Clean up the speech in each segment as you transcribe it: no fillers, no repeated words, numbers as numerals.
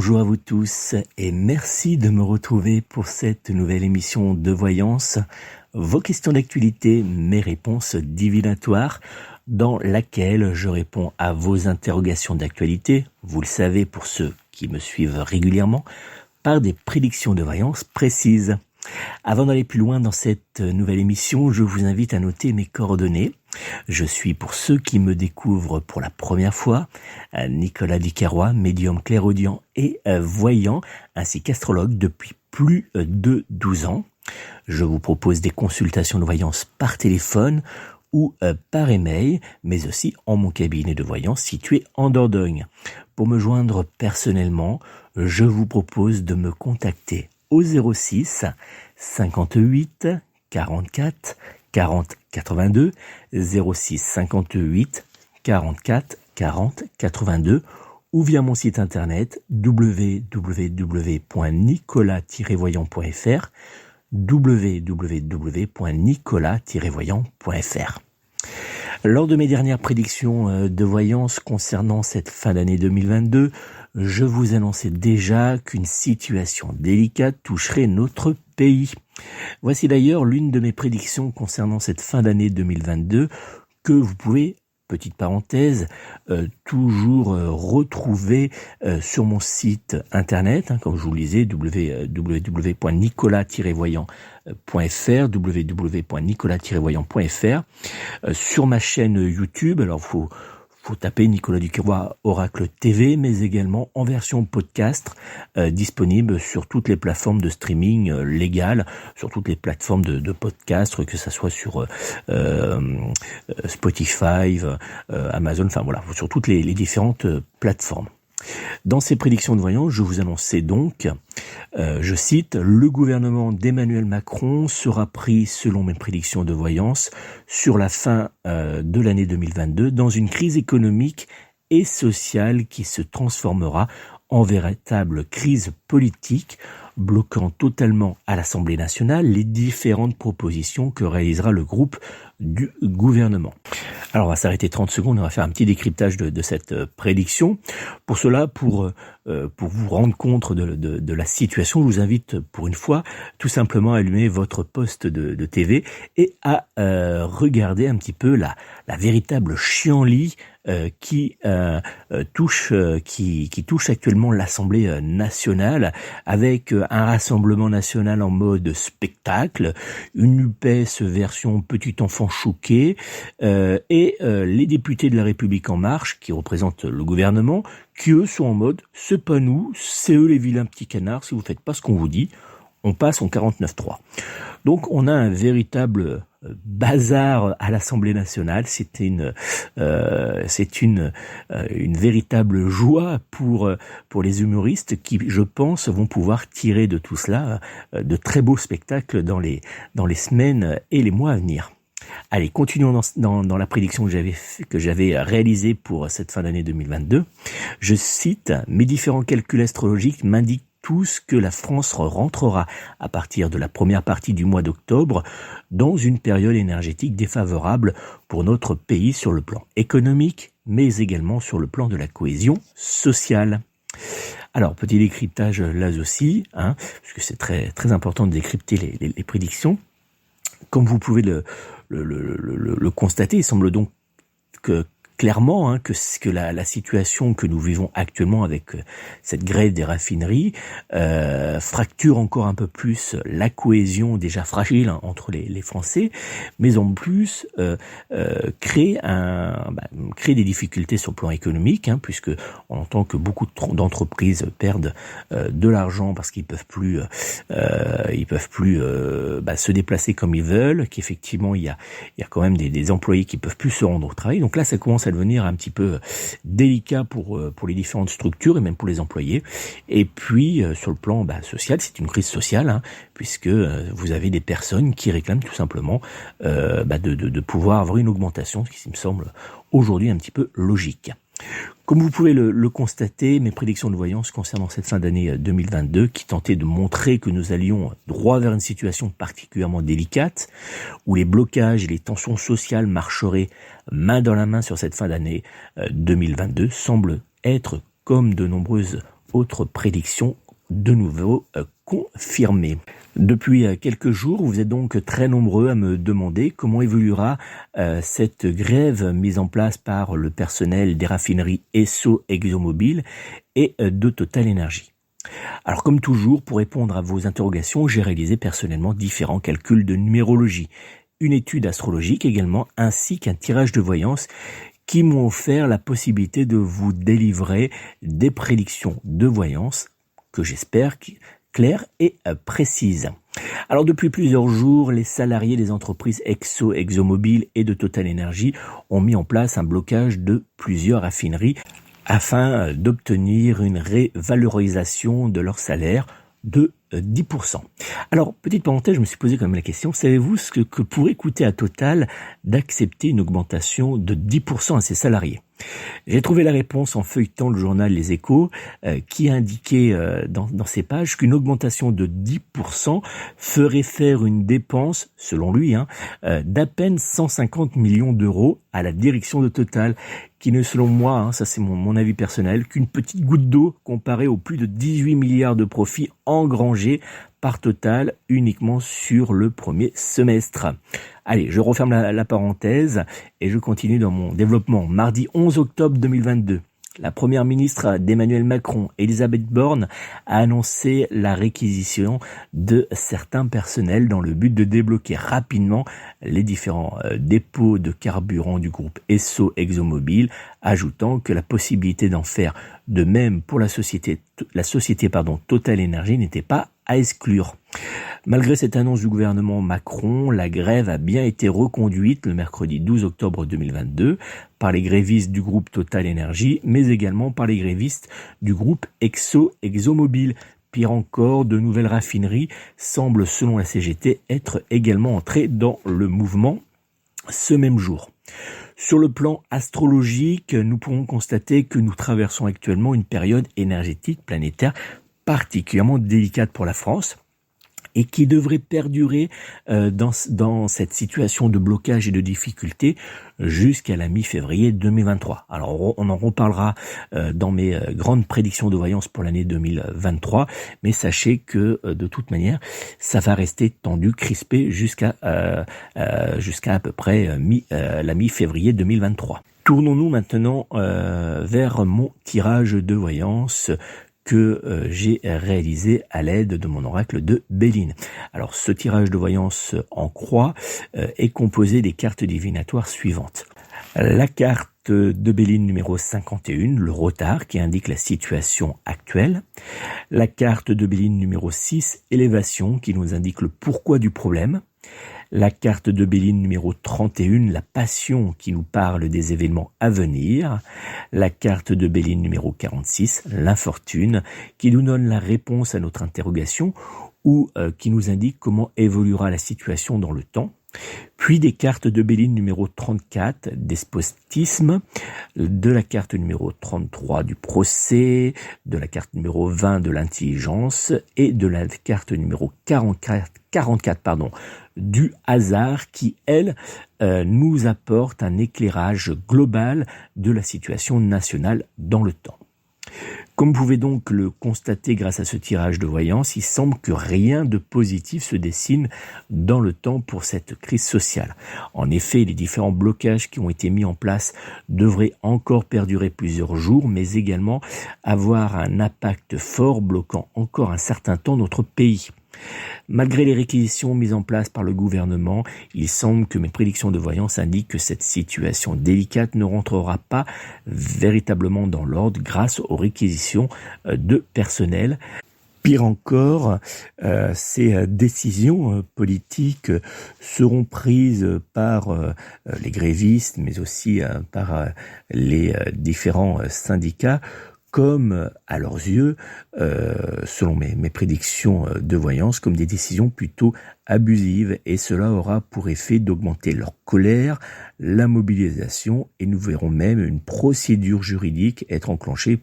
Bonjour à vous tous et merci de me retrouver pour cette nouvelle émission de voyance. Vos questions d'actualité, mes réponses divinatoires, dans laquelle je réponds à vos interrogations d'actualité, vous le savez pour ceux qui me suivent régulièrement, par des prédictions de voyance précises. Avant d'aller plus loin dans cette nouvelle émission, je vous invite à noter mes coordonnées. Je suis, pour ceux qui me découvrent pour la première fois, Nicolas Ducarrois, médium clairaudient et voyant, ainsi qu'astrologue depuis plus de 12 ans. Je vous propose des consultations de voyance par téléphone ou par email, mais aussi en mon cabinet de voyance situé en Dordogne. Pour me joindre personnellement, je vous propose de me contacter au 06 58 44 40 82, 06 58 44 40 82 ou via mon site internet www.nicolas-voyant.fr www.nicolas-voyant.fr. Lors de mes dernières prédictions de voyance concernant cette fin d'année 2022, je vous annonçais déjà qu'une situation délicate toucherait notre pays. Voici d'ailleurs l'une de mes prédictions concernant cette fin d'année 2022 que vous pouvez, petite parenthèse, toujours retrouver sur mon site internet, comme je vous le disais, www.nicolas-voyant.fr, www.nicolas-voyant.fr, sur ma chaîne YouTube. Alors faut taper Nicolas Ducarrois Oracle TV, mais également en version podcast, disponible sur toutes les plateformes de streaming légales, sur toutes les plateformes de podcast, que ça soit sur Spotify, Amazon, enfin voilà, sur toutes les différentes plateformes. Dans ces prédictions de voyance, je vous annonçais donc, je cite, « Le gouvernement d'Emmanuel Macron sera pris, selon mes prédictions de voyance, sur la fin de l'année 2022 dans une crise économique et sociale qui se transformera en véritable crise politique, bloquant totalement à l'Assemblée nationale les différentes propositions que réalisera le groupe du gouvernement. » Alors on va s'arrêter 30 secondes, on va faire un petit décryptage de cette prédiction. Pour cela, pour vous rendre compte de la situation, je vous invite pour une fois tout simplement à allumer votre poste de TV et à regarder un petit peu la véritable chienlit qui touche actuellement l'Assemblée nationale, avec un Rassemblement national en mode spectacle, une NUPES version petit enfant choqué, et les députés de la République en marche, qui représentent le gouvernement, qui eux sont en mode « c'est pas nous, c'est eux les vilains petits canards, si vous faites pas ce qu'on vous dit, on passe en 49.3 ». Donc on a un véritable bazar à l'Assemblée nationale. C'est une véritable joie pour les humoristes qui, je pense, vont pouvoir tirer de tout cela de très beaux spectacles dans les semaines et les mois à venir. Allez, continuons dans la prédiction que j'avais réalisée pour cette fin d'année 2022. Je cite, « Mes différents calculs astrologiques m'indiquent tous que la France rentrera à partir de la première partie du mois d'octobre dans une période énergétique défavorable pour notre pays sur le plan économique, mais également sur le plan de la cohésion sociale. » Alors, petit décryptage là aussi, parce que c'est très, très important de décrypter les prédictions. Comme vous pouvez le constater, il semble donc que clairement que la situation que nous vivons actuellement avec cette grève des raffineries fracture encore un peu plus la cohésion déjà fragile entre les Français, mais en plus crée des difficultés sur le plan économique, puisque on entend que beaucoup d'entreprises perdent de l'argent parce qu'ils peuvent plus se déplacer comme ils veulent, qu'effectivement il y a quand même des employés qui peuvent plus se rendre au travail. Donc là, ça commence à devenir un petit peu délicat pour les différentes structures et même pour les employés. Et puis sur le plan social, c'est une crise sociale, puisque vous avez des personnes qui réclament tout simplement de pouvoir avoir une augmentation, ce qui me semble aujourd'hui un petit peu logique. Comme vous pouvez le constater, mes prédictions de voyance concernant cette fin d'année 2022, qui tentaient de montrer que nous allions droit vers une situation particulièrement délicate, où les blocages et les tensions sociales marcheraient main dans la main sur cette fin d'année 2022, semblent être, comme de nombreuses autre prédiction de nouveau confirmée. Depuis quelques jours, vous êtes donc très nombreux à me demander comment évoluera cette grève mise en place par le personnel des raffineries Esso, ExxonMobil et de TotalEnergies. Alors comme toujours, pour répondre à vos interrogations, j'ai réalisé personnellement différents calculs de numérologie, une étude astrologique également, ainsi qu'un tirage de voyance qui m'ont offert la possibilité de vous délivrer des prédictions de voyance que j'espère claires et précises. Alors depuis plusieurs jours, les salariés des entreprises Esso, ExxonMobil et de TotalEnergies ont mis en place un blocage de plusieurs raffineries afin d'obtenir une révalorisation de leur salaire de 10%. Alors, petite parenthèse, je me suis posé quand même la question, savez-vous ce que pourrait coûter à Total d'accepter une augmentation de 10% à ses salariés ? J'ai trouvé la réponse en feuilletant le journal Les Échos qui indiquait dans ses pages qu'une augmentation de 10% ferait faire une dépense, selon lui, d'à peine 150 millions d'euros à la direction de Total, qui ne, selon moi, ça c'est mon avis personnel, qu'une petite goutte d'eau comparée aux plus de 18 milliards de profits engrangés par Total uniquement sur le premier semestre. Allez, je referme la parenthèse et je continue dans mon développement. Mardi 11 octobre 2022, la première ministre d'Emmanuel Macron, Elisabeth Borne, a annoncé la réquisition de certains personnels dans le but de débloquer rapidement les différents dépôts de carburant du groupe Esso ExxonMobil, ajoutant que la possibilité d'en faire de même pour la société TotalEnergies n'était pas à exclure. Malgré cette annonce du gouvernement Macron, la grève a bien été reconduite le mercredi 12 octobre 2022 par les grévistes du groupe TotalEnergies, mais également par les grévistes du groupe Esso ExxonMobil. Pire encore, de nouvelles raffineries semblent, selon la CGT, être également entrées dans le mouvement ce même jour. Sur le plan astrologique, nous pouvons constater que nous traversons actuellement une période énergétique planétaire particulièrement délicate pour la France et qui devrait perdurer dans cette situation de blocage et de difficulté jusqu'à la mi-février 2023. Alors on en reparlera dans mes grandes prédictions de voyance pour l'année 2023, mais sachez que de toute manière, ça va rester tendu, crispé jusqu'à à peu près la mi-février 2023. Tournons-nous maintenant vers mon tirage de voyance que j'ai réalisé à l'aide de mon oracle de Béline. Alors ce tirage de voyance en croix est composé des cartes divinatoires suivantes. La carte de Béline numéro 51, le retard qui indique la situation actuelle. La carte de Béline numéro 6, élévation qui nous indique le pourquoi du problème. La carte de Béline numéro 31, la passion qui nous parle des événements à venir. La carte de Béline numéro 46, l'infortune, qui nous donne la réponse à notre interrogation ou qui nous indique comment évoluera la situation dans le temps. Puis des cartes de Béline numéro 34, despotisme, de la carte numéro 33 du procès, de la carte numéro 20 de l'intelligence et de la carte numéro 44 du hasard qui, elle, nous apporte un éclairage global de la situation nationale dans le temps. Comme vous pouvez donc le constater grâce à ce tirage de voyance, il semble que rien de positif se dessine dans le temps pour cette crise sociale. En effet, les différents blocages qui ont été mis en place devraient encore perdurer plusieurs jours, mais également avoir un impact fort bloquant encore un certain temps notre pays. Malgré les réquisitions mises en place par le gouvernement, il semble que mes prédictions de voyance indiquent que cette situation délicate ne rentrera pas véritablement dans l'ordre grâce aux réquisitions de personnel. Pire encore, ces décisions politiques seront prises par les grévistes, mais aussi par les différents syndicats, comme, à leurs yeux, selon mes prédictions de voyance, comme des décisions plutôt abusives. Et cela aura pour effet d'augmenter leur colère, la mobilisation, et nous verrons même une procédure juridique être enclenchée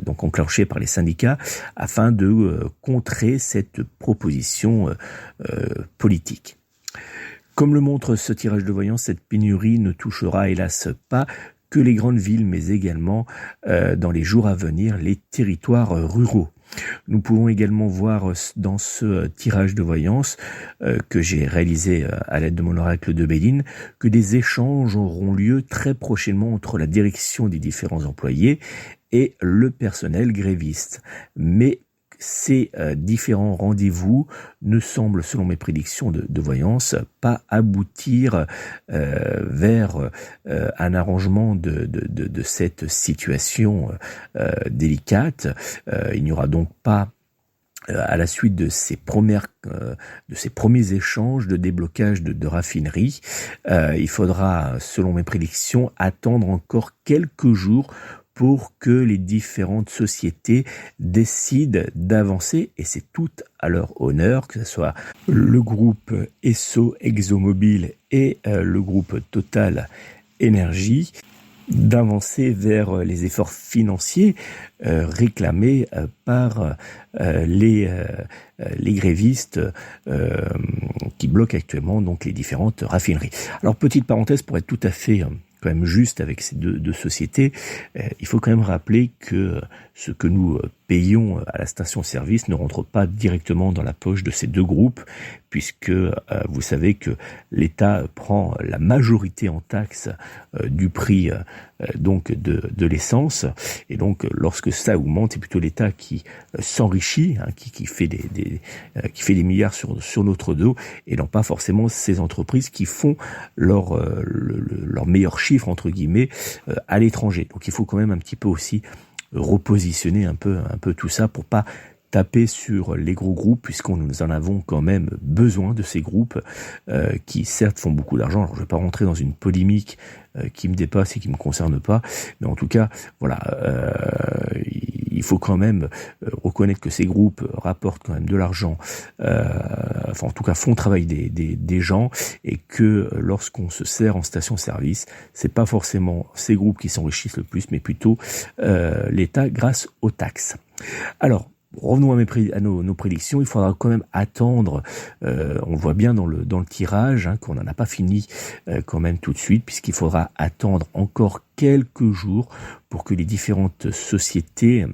enclenchée par les syndicats afin de contrer cette proposition politique. Comme le montre ce tirage de voyance, cette pénurie ne touchera hélas pas que les grandes villes, mais également dans les jours à venir, les territoires ruraux. Nous pouvons également voir dans ce tirage de voyance que j'ai réalisé à l'aide de mon oracle de Béline que des échanges auront lieu très prochainement entre la direction des différents employés et le personnel gréviste. Mais ces différents rendez-vous ne semblent, selon mes prédictions de voyance, pas aboutir vers un arrangement de cette situation délicate. Il n'y aura donc pas à la suite de ces premiers échanges de déblocage de raffinerie. Il faudra, selon mes prédictions, attendre encore quelques jours pour que les différentes sociétés décident d'avancer, et c'est tout à leur honneur, que ce soit le groupe Esso ExxonMobil et le groupe Total Énergie, d'avancer vers les efforts financiers réclamés par les grévistes qui bloquent actuellement donc les différentes raffineries. Alors, petite parenthèse pour être tout à fait quand même juste avec ces deux sociétés, il faut quand même rappeler que ce que nous payons à la station-service ne rentre pas directement dans la poche de ces deux groupes, puisque vous savez que l'État prend la majorité en taxes du prix donc de l'essence, et donc lorsque ça augmente, c'est plutôt l'État qui s'enrichit, qui fait des milliards sur notre dos, et non pas forcément ces entreprises qui font leur meilleur chiffre entre guillemets à l'étranger. Donc il faut quand même un petit peu aussi repositionner un peu tout ça pour pas taper sur les gros groupes, puisqu'on nous en avons quand même besoin de ces groupes qui certes font beaucoup d'argent. Alors je vais pas rentrer dans une polémique qui me dépasse et qui me concerne pas, mais en tout cas voilà, il faut quand même reconnaître que ces groupes rapportent quand même de l'argent, enfin en tout cas font travailler des gens, et que lorsqu'on se sert en station-service, c'est pas forcément ces groupes qui s'enrichissent le plus, mais plutôt l'État grâce aux taxes. Alors, revenons à nos prédictions. Il faudra quand même attendre, on voit bien dans le tirage qu'on n'en a pas fini quand même tout de suite, puisqu'il faudra attendre encore quelques jours pour que les différentes sociétés,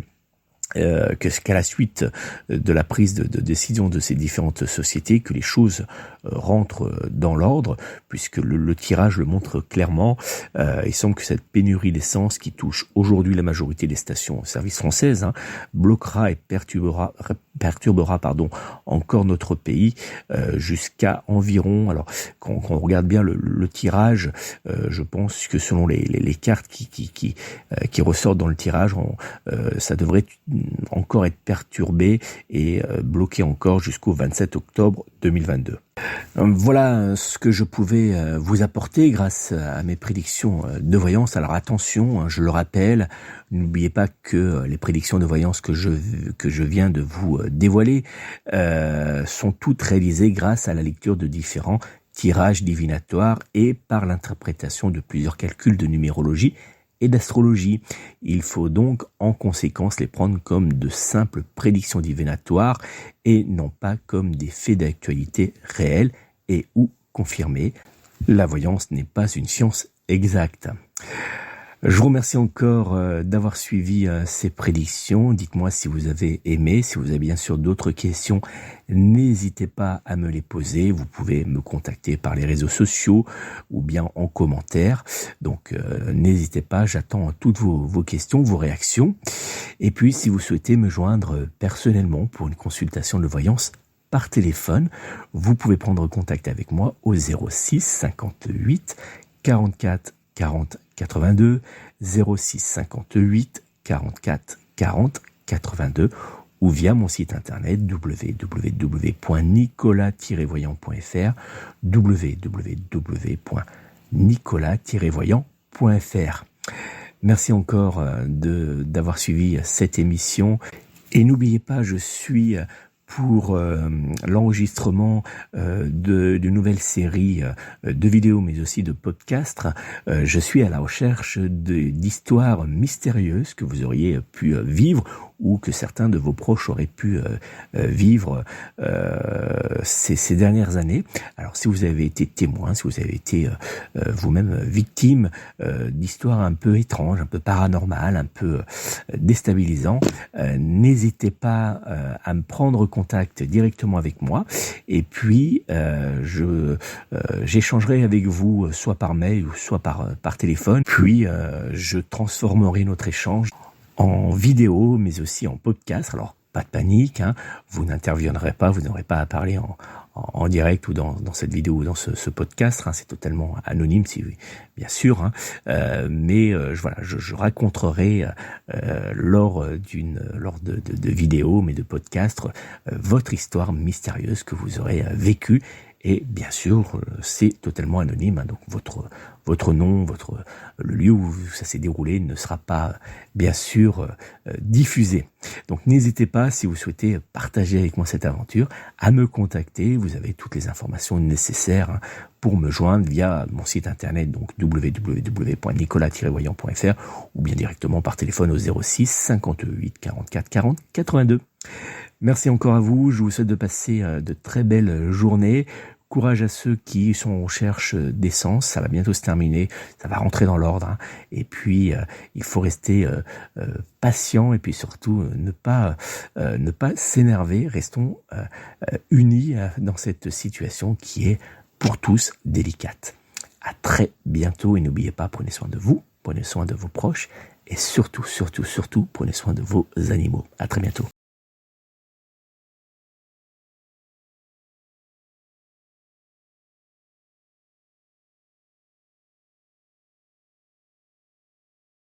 qu'à la suite de la prise de décision de ces différentes sociétés, que les choses rentrent dans l'ordre, puisque le tirage le montre clairement. Il semble que cette pénurie d'essence qui touche aujourd'hui la majorité des stations-service françaises bloquera et perturbera encore notre pays jusqu'à environ, alors quand on regarde bien le tirage, je pense que selon les cartes qui ressortent dans le tirage, ça devrait encore être perturbé et bloqué encore jusqu'au 27 octobre 2022. Voilà ce que je pouvais vous apporter grâce à mes prédictions de voyance. Alors attention, je le rappelle, n'oubliez pas que les prédictions de voyance que je viens de vous dévoiler sont toutes réalisées grâce à la lecture de différents tirages divinatoires et par l'interprétation de plusieurs calculs de numérologie et d'astrologie. Il faut donc en conséquence les prendre comme de simples prédictions divinatoires et non pas comme des faits d'actualité réels et ou confirmés. La voyance n'est pas une science exacte. Je vous remercie encore d'avoir suivi ces prédictions. Dites-moi si vous avez aimé. Si vous avez bien sûr d'autres questions, n'hésitez pas à me les poser. Vous pouvez me contacter par les réseaux sociaux ou bien en commentaire. Donc n'hésitez pas, j'attends toutes vos questions, vos réactions. Et puis si vous souhaitez me joindre personnellement pour une consultation de voyance par téléphone, vous pouvez prendre contact avec moi au 06 58 44 40 82, 06 58 44 40 82, ou via mon site internet www.nicolas-voyant.fr, www.nicolas-voyant.fr. Merci encore d'avoir suivi cette émission, et n'oubliez pas, je suis pour l'enregistrement d'une nouvelle série de vidéos, mais aussi de podcasts. Je suis à la recherche d'histoires mystérieuses que vous auriez pu vivre ou que certains de vos proches auraient pu vivre ces dernières années. Alors si vous avez été témoin, si vous avez été vous-même victime d'histoires un peu étranges, un peu paranormales, un peu déstabilisantes, n'hésitez pas à me prendre contact directement avec moi, et puis j'échangerai avec vous soit par mail ou soit par téléphone, puis je transformerai notre échange en vidéo, mais aussi en podcast. Alors pas de panique, hein, vous n'interviendrez pas, vous n'aurez pas à parler en direct ou dans cette vidéo ou dans ce podcast, hein, c'est totalement anonyme, si bien sûr, hein, mais voilà, je raconterai lors de vidéos, mais de podcasts, votre histoire mystérieuse que vous aurez vécue. Et bien sûr, c'est totalement anonyme, hein, donc votre nom, le lieu où ça s'est déroulé ne sera pas, bien sûr, diffusé. Donc n'hésitez pas, si vous souhaitez partager avec moi cette aventure, à me contacter. Vous avez toutes les informations nécessaires, hein, pour me joindre via mon site internet, donc www.nicolas-voyant.fr, ou bien directement par téléphone au 06 58 44 40 82. Merci encore à vous, je vous souhaite de passer de très belles journées. Courage à ceux qui sont en recherche d'essence, ça va bientôt se terminer, ça va rentrer dans l'ordre, hein. Et puis il faut rester patient, et puis surtout ne pas s'énerver, restons unis dans cette situation qui est pour tous délicate. À très bientôt, et n'oubliez pas, prenez soin de vous, prenez soin de vos proches, et surtout, prenez soin de vos animaux. À très bientôt.